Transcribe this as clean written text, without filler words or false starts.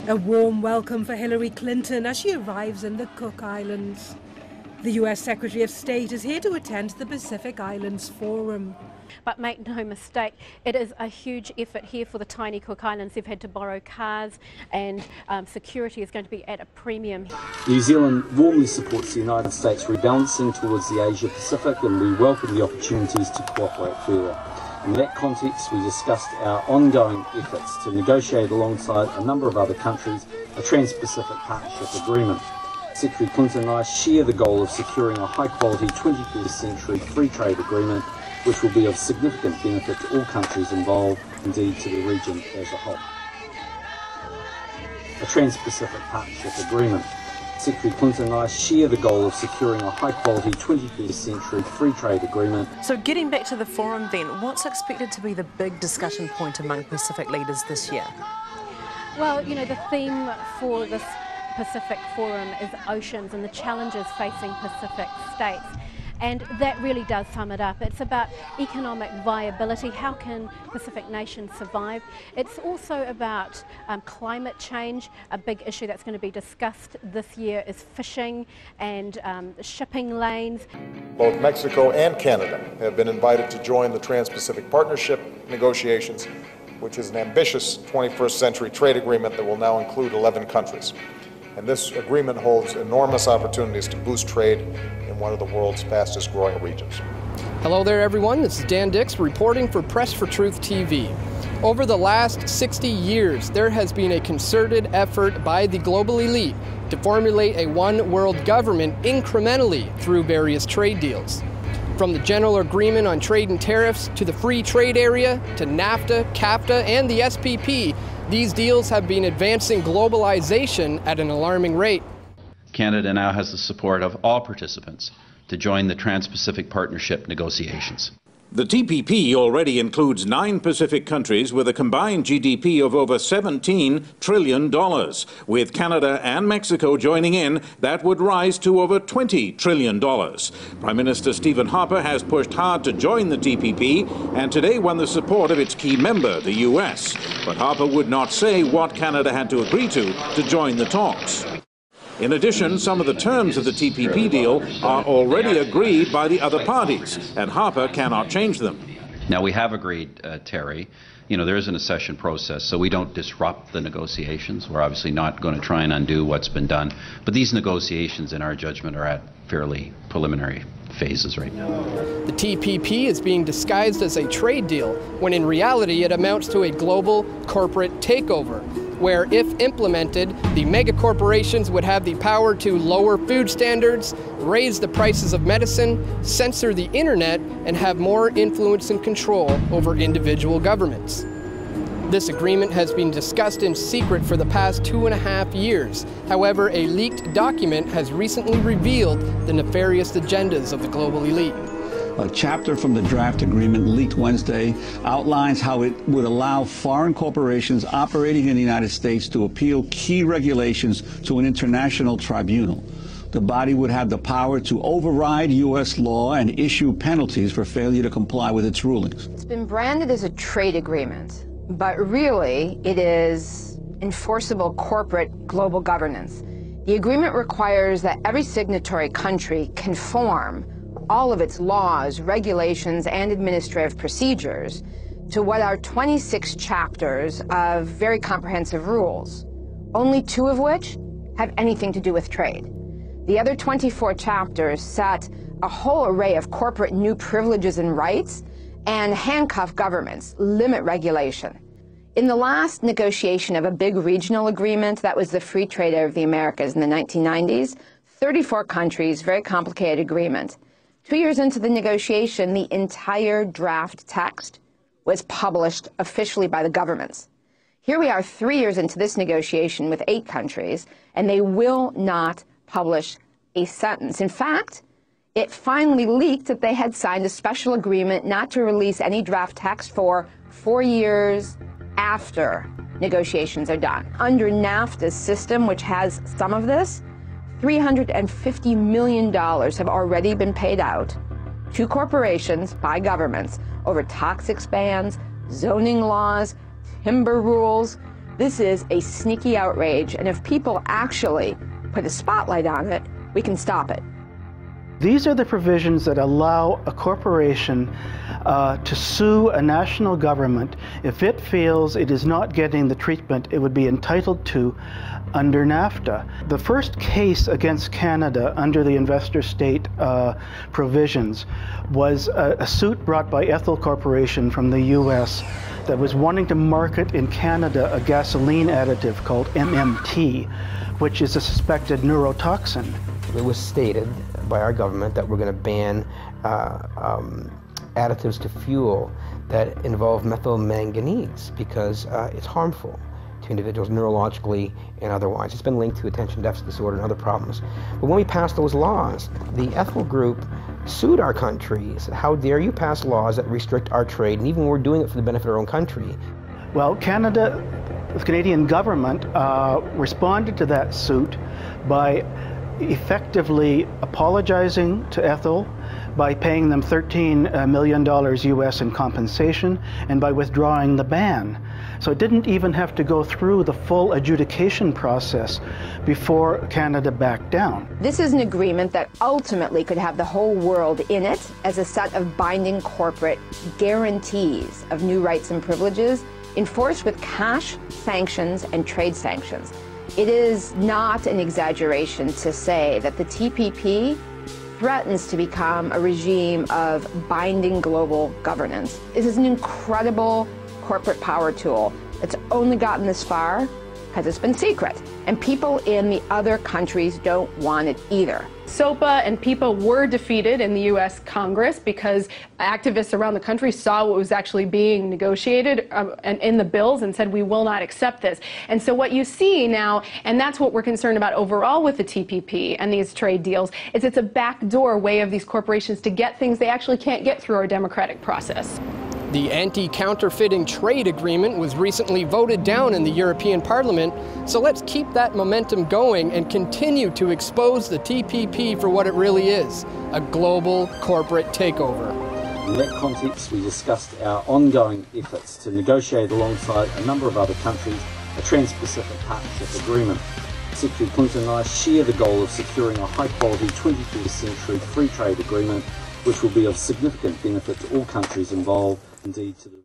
A warm welcome for Hillary Clinton as she arrives in the Cook Islands. The US Secretary of State is here to attend the Pacific Islands Forum. But make no mistake, it is a huge effort here for the tiny Cook Islands. They've had to borrow cars and security is going to be at a premium. New Zealand warmly supports the United States rebalancing towards the Asia Pacific, and we welcome the opportunities to cooperate further. In that context, we discussed our ongoing efforts to negotiate alongside a number of other countries a Trans-Pacific Partnership Agreement. Secretary Clinton and I share the goal of securing a high-quality 21st century free trade agreement which will be of significant benefit to all countries involved, indeed to the region as a whole. A Trans-Pacific Partnership Agreement. Secretary Clinton and I share the goal of securing a high-quality 21st century free trade agreement. So getting back to the forum then, what's expected to be the big discussion point among Pacific leaders this year? Well, you know, the theme for this Pacific Forum is oceans and the challenges facing Pacific states. And that really does sum it up. It's about economic viability. How can Pacific nations survive? It's also about climate change. A big issue that's going to be discussed this year is fishing and shipping lanes. Both Mexico and Canada have been invited to join the Trans-Pacific Partnership negotiations, which is an ambitious 21st century trade agreement that will now include 11 countries. And this agreement holds enormous opportunities to boost trade in one of the world's fastest growing regions. Hello there everyone, this is Dan Dix reporting for Press for Truth TV. Over the last 60 years, there has been a concerted effort by the global elite to formulate a one world government incrementally through various trade deals. From the General Agreement on Trade and Tariffs to the Free Trade Area to NAFTA, CAFTA, and the SPP, these deals have been advancing globalization at an alarming rate. Canada now has the support of all participants to join the Trans-Pacific Partnership negotiations. The TPP already includes 9 Pacific countries with a combined GDP of over $17 trillion. With Canada and Mexico joining in, that would rise to over $20 trillion. Prime Minister Stephen Harper has pushed hard to join the TPP and today won the support of its key member, the US. But Harper would not say what Canada had to agree to join the talks. In addition, some of the terms of the TPP deal are already agreed by the other parties, and Harper cannot change them. Now, we have agreed, Terry, there is an accession process, so we don't disrupt the negotiations. We're obviously not going to try and undo what's been done. But these negotiations, in our judgment, are at fairly preliminary phases right now. The TPP is being disguised as a trade deal, when in reality it amounts to a global corporate takeover, where, if implemented, the megacorporations would have the power to lower food standards, raise the prices of medicine, censor the internet, and have more influence and control over individual governments. This agreement has been discussed in secret for the past 2.5 years. However, a leaked document has recently revealed the nefarious agendas of the global elite. A chapter from the draft agreement leaked Wednesday outlines how it would allow foreign corporations operating in the United States to appeal key regulations to an international tribunal. The body would have the power to override U.S. law and issue penalties for failure to comply with its rulings. It's been branded as a trade agreement, but really it is enforceable corporate global governance. The agreement requires that every signatory country conform all of its laws, regulations, and administrative procedures to what are 26 chapters of very comprehensive rules, only 2 of which have anything to do with trade. The other 24 chapters set a whole array of corporate new privileges and rights and handcuff governments, limit regulation. In the last negotiation of a big regional agreement, that was the Free Trade Area of the Americas in the 1990s, 34 countries, very complicated agreement. 2 years into the negotiation, the entire draft text was published officially by the governments. Here we are 3 years into this negotiation with 8 countries, and they will not publish a sentence. In fact, it finally leaked that they had signed a special agreement not to release any draft text for 4 years after negotiations are done. Under NAFTA's system, which has some of this, $350 million have already been paid out to corporations by governments over toxics bans, zoning laws, timber rules. This is a sneaky outrage, and if people actually put a spotlight on it, we can stop it. These are the provisions that allow a corporation to sue a national government if it feels it is not getting the treatment it would be entitled to under NAFTA. The first case against Canada under the investor state provisions was a suit brought by Ethel Corporation from the US that was wanting to market in Canada a gasoline additive called MMT, which is a suspected neurotoxin. It was stated by our government that we're going to ban additives to fuel that involve methylmanganese because it's harmful to individuals neurologically and otherwise. It's been linked to attention deficit disorder and other problems. But when we passed those laws, the Ethel Group sued our country, said, how dare you pass laws that restrict our trade, and even when we're doing it for the benefit of our own country. Well, Canada, the Canadian government responded to that suit by effectively apologizing to Ethel, by paying them $13 million US in compensation, and by withdrawing the ban. So it didn't even have to go through the full adjudication process before Canada backed down. This is an agreement that ultimately could have the whole world in it as a set of binding corporate guarantees of new rights and privileges enforced with cash sanctions and trade sanctions. It is not an exaggeration to say that the TPP threatens to become a regime of binding global governance. This is an incredible corporate power tool that's only gotten this far because it's been secret, and people in the other countries don't want it either. SOPA and PIPA were defeated in the U.S. Congress because activists around the country saw what was actually being negotiated and in the bills and said, we will not accept this. And so what you see now, and that's what we're concerned about overall with the TPP and these trade deals, is it's a backdoor way of these corporations to get things they actually can't get through our democratic process. The anti-counterfeiting trade agreement was recently voted down in the European Parliament, so let's keep that momentum going and continue to expose the TPP for what it really is, a global corporate takeover. In that context, we discussed our ongoing efforts to negotiate alongside a number of other countries a Trans-Pacific Partnership Agreement. Secretary Clinton and I share the goal of securing a high-quality 21st century free trade agreement which will be of significant benefit to all countries involved, indeed to the